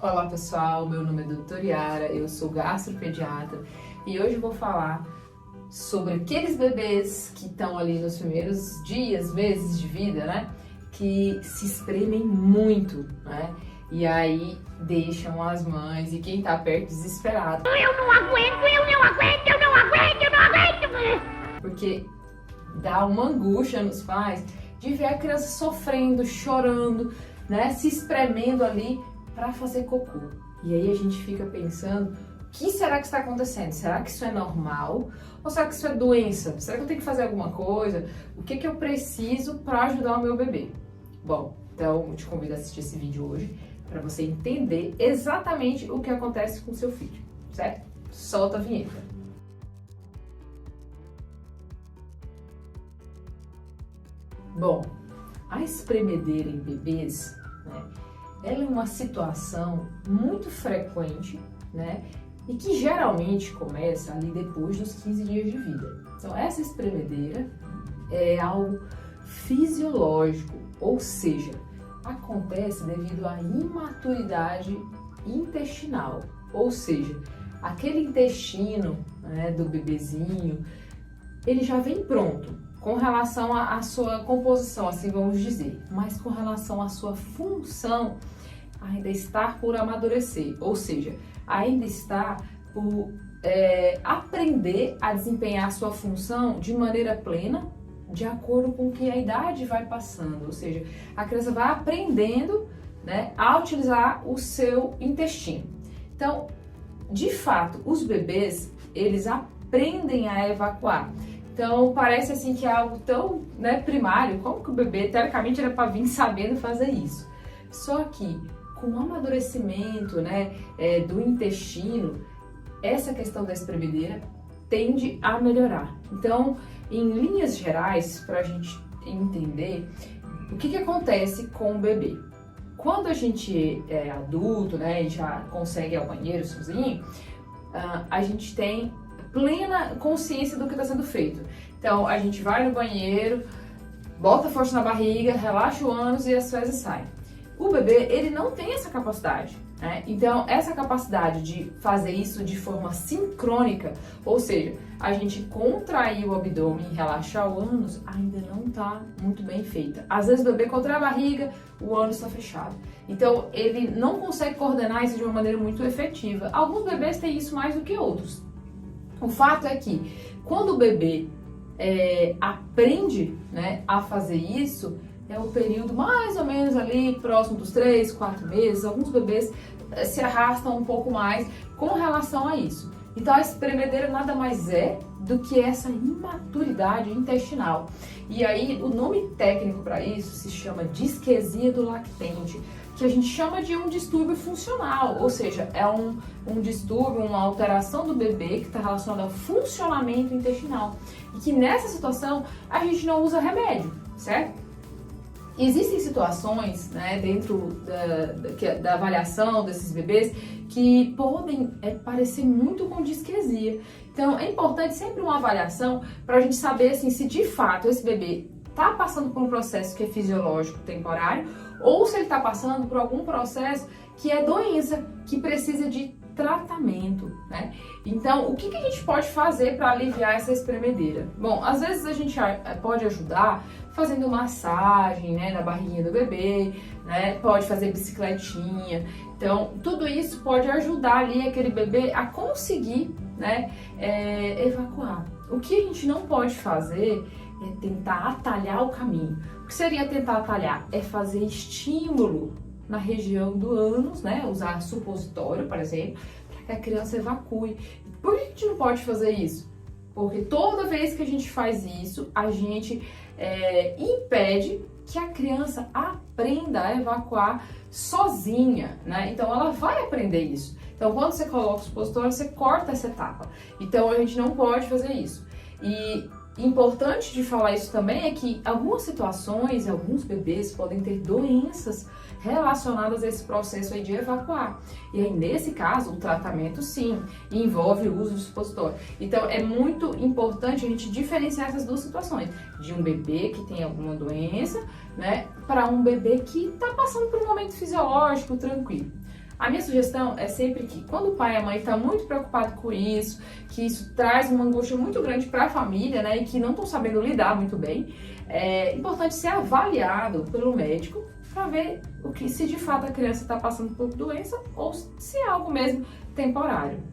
Olá pessoal, meu nome é Doutora Yara, eu sou gastropediatra e hoje eu vou falar sobre aqueles bebês que estão ali nos primeiros dias, meses de vida, né? Que se espremem muito, né? E aí deixam as mães e quem tá perto desesperado. Eu não aguento! Porque dá uma angústia nos pais de ver a criança sofrendo, chorando, né? Se espremendo ali para fazer cocô. E aí a gente fica pensando, o que será que está acontecendo? Será que isso é normal? Ou será que isso é doença? Será que eu tenho que fazer alguma coisa? O que eu preciso para ajudar o meu bebê? Bom, então eu te convido a assistir esse vídeo hoje para você entender exatamente o que acontece com o seu filho, certo? Solta a vinheta. Bom, a espremedeira em bebês, né? Ela é uma situação muito frequente, né? E que geralmente começa ali depois dos 15 dias de vida. Então, essa espremedeira é algo fisiológico, ou seja, acontece devido à imaturidade intestinal, ou seja, aquele intestino, né, do bebezinho, ele já vem pronto com relação à sua composição, assim vamos dizer, mas com relação à sua função, ainda está por amadurecer, ou seja, ainda está por aprender a desempenhar a sua função de maneira plena, de acordo com que a idade vai passando, ou seja, a criança vai aprendendo, né, a utilizar o seu intestino. Então, de fato, os bebês, eles aprendem a evacuar. Então, parece assim que é algo tão, né, primário, como que o bebê, teoricamente, era para vir sabendo fazer isso. Só que, com o amadurecimento, né, do intestino, essa questão da espremedeira tende a melhorar. Então, em linhas gerais, para a gente entender, o que acontece com o bebê? Quando a gente é adulto, né, e já consegue ir ao banheiro sozinho, a gente tem plena consciência do que está sendo feito. Então, a gente vai no banheiro, bota força na barriga, relaxa o ânus e as fezes saem. O bebê, ele não tem essa capacidade, né? Então, essa capacidade de fazer isso de forma sincrônica, ou seja, a gente contrair o abdômen e relaxar o ânus, ainda não está muito bem feita. Às vezes o bebê contrai a barriga, o ânus está fechado. Então, ele não consegue coordenar isso de uma maneira muito efetiva. Alguns bebês têm isso mais do que outros. O fato é que quando o bebê aprende, né, a fazer isso, é o período mais ou menos ali próximo dos 3, 4 meses. Alguns bebês se arrastam um pouco mais com relação a isso. Então a espremedeira nada mais é do que essa imaturidade intestinal. E aí o nome técnico para isso se chama disquesia do lactente, que a gente chama de um distúrbio funcional, ou seja, é um distúrbio, uma alteração do bebê que está relacionada ao funcionamento intestinal. E que nessa situação a gente não usa remédio, certo? Existem situações, né, dentro da avaliação desses bebês que podem parecer muito com disquesia. Então é importante sempre uma avaliação para a gente saber assim, se de fato esse bebê está passando por um processo que é fisiológico temporário ou se ele está passando por algum processo que é doença, que precisa de tratamento, né? Então, o que a gente pode fazer para aliviar essa espremedeira? Bom, às vezes a gente pode ajudar fazendo massagem, né, na barriguinha do bebê, né? Pode fazer bicicletinha. Então, tudo isso pode ajudar ali aquele bebê a conseguir, né, evacuar. O que a gente não pode fazer é tentar atalhar o caminho. O que seria tentar atalhar? É fazer estímulo na região do ânus, né? Usar supositório, por exemplo, para que a criança evacue. Por que a gente não pode fazer isso? Porque toda vez que a gente faz isso, a gente impede que a criança aprenda a evacuar sozinha, né? Então ela vai aprender isso. Então quando você coloca o supositório, você corta essa etapa. Então a gente não pode fazer isso. E importante de falar isso também é que algumas situações, alguns bebês podem ter doenças relacionadas a esse processo aí de evacuar. E aí, nesse caso, o tratamento, sim, envolve o uso de supositório. Então, é muito importante a gente diferenciar essas duas situações. De um bebê que tem alguma doença, né, para um bebê que está passando por um momento fisiológico tranquilo. A minha sugestão é sempre que, quando o pai e a mãe estão muito preocupados com isso, que isso traz uma angústia muito grande para a família, né, e que não estão sabendo lidar muito bem, é importante ser avaliado pelo médico para ver se de fato a criança está passando por doença ou se é algo mesmo temporário.